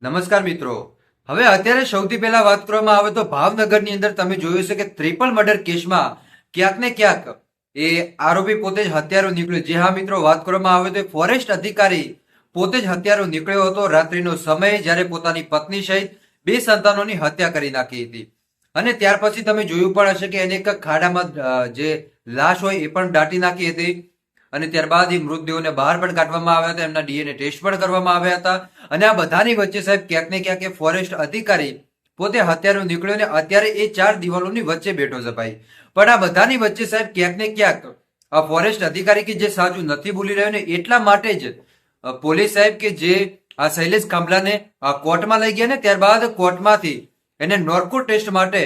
નમસ્કાર મિત્રો. હવે અત્યારે સૌથી પહેલા વાત કરવામાં આવે તો ભાવનગરની અંદર તમે જોયું છે કે ટ્રિપલ મર્ડર કેસમાં ક્યાંક ને ક્યાંક એ આરોપી પોતે જ હત્યારો નીકળ્યો. જે હા મિત્રો, વાત કરવામાં આવે તો ફોરેસ્ટ અધિકારી પોતે જ હત્યારો નીકળ્યો હતો. રાત્રિનો સમય જ્યારે પોતાની પત્ની સહિત 2 સંતાનોની હત્યા કરી નાખી હતી. અને ત્યાર પછી તમે જોયું પણ હશે કે એને એક ખાડામાં જે લાશ હોય એ પણ દાટી નાખી હતી. અને ત્યારબાદ એ મૃતદેહોને બહાર પણ કાઢવામાં આવ્યા હતા. એમના ડીએનએ ટેસ્ટ પણ કરવામાં આવ્યા હતા. અને આ બધાની વચ્ચે સાહેબ ક્યાંક ને ક્યાંક એ ફોરેસ્ટ અધિકારી પોતે હત્યારો નીકળ્યો ને અત્યારે એ 4 દિવાલોની વચ્ચે બેઠો છે ભાઈ. પણ આ બધાની વચ્ચે સાહેબ ક્યાંક ને ક્યાંક આ ફોરેસ્ટ અધિકારી કે જે સાચું નથી બોલી રહ્યો ને એટલા માટે જ પોલીસ સાહેબ કે જે આ શૈલેષ કાંબલાને કોર્ટમાં લઈ ગયા ને ત્યારબાદ કોર્ટમાંથી એને નોર્કો ટેસ્ટ માટે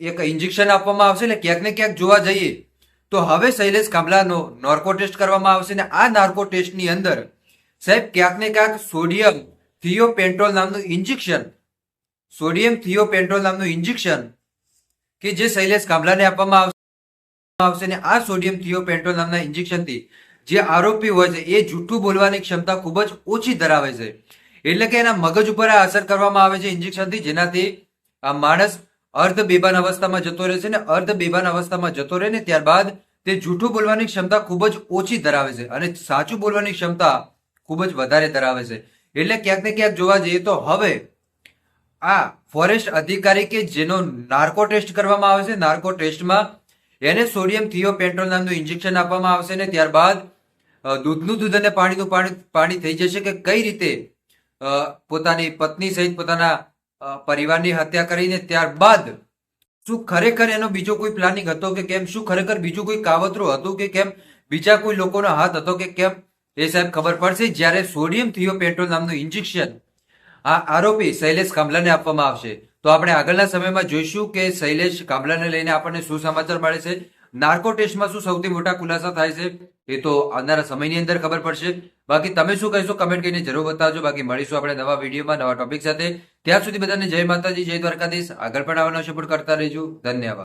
એક ઇન્જેક્શન આપવામાં આવશે. એટલે ક્યાંક ને ક્યાંક જોવા જઈએ તો હવે શૈલેષ કાંબલાનો નાર્કો ટેસ્ટ કરવામાં આવશે. ને આ નાર્કો ટેસ્ટની અંદર સાહેબ ક્યાંક ને ક્યાંક સોડિયમ થિયોપેન્ટોલ નામનું ઇન્જેક્શન કે જે શૈલેષ કાંબલાને આપવામાં આવશે. ને આ સોડિયમ થિયોપેન્ટોલ નામના ઇન્જેક્શનથી જે આરોપી હોય છે એ જૂઠું બોલવાની ક્ષમતા ખૂબ જ ઓછી ધરાવે છે. એટલે કે એના મગજ ઉપર આ અસર કરવામાં આવે છે ઇન્જેક્શનથી, જેનાથી આ માણસ અર્ધ બેભાન અવસ્થામાં જતો રહે છે. ને અર્ધ બેભાન અવસ્થામાં જતો રહે ને ત્યારબાદ તે જૂઠું બોલવાની ક્ષમતા ખૂબ જ ઓછી ધરાવે છે અને સાચું બોલવાની ક્ષમતા ખૂબ જ વધારે ધરાવે છે. એટલે ક્યાંક ને ક્યાંક જોવા જઈએ તો હવે આ ફોરેસ્ટ અધિકારી કે જેનો નાર્કો ટેસ્ટ કરવામાં આવે છે, નાર્કો ટેસ્ટમાં એને સોડિયમ થિયોપેન્ટોલ નામનું ઇન્જેક્શન આપવામાં આવશે. ને ત્યારબાદ દૂધનું દૂધ અને પાણીનું પાણી થઈ જશે કે કઈ રીતે પોતાની પત્ની સહિત પોતાના પરિવારની હત્યા કરીને ત્યારબાદ શું ખરેખર એનો બીજો કોઈ પ્લાનિંગ હતો કે કેમ, શું ખરેખર બીજું કોઈ કાવતરું હતું કે કેમ, બીજા કોઈ લોકોનો હાથ હતો કે કેમ, એ સાહેબ ખબર પડશે જ્યારે સોડિયમ થિયોપેન્ટોલ નામનું ઇન્જેક્શન આ આરોપી શૈલેષ કાંબલાને આપવામાં આવશે. તો આપણે આગળના સમયમાં જોઈશું કે શૈલેષ કાંબલાને લઈને આપણને શું સમાચાર મળે છે, નાર્કો ટેસ્ટમાં શું સૌથી મોટા ખુલાસા થાય છે, એ તો આવનારા સમયની અંદર ખબર પડશે. બાકી તમે શું કહેશો કમેન્ટ કરીને જરૂર બતાવજો. બાકી મળીશું આપણે નવા વિડીયોમાં નવા ટોપિક સાથે. ત્યાં સુધી બધાને જય માતાજી, જય દ્વારકાધીશ. આગળ પણ આવવાનો સપોર્ટ કરતા રહેજો. ધન્યવાદ.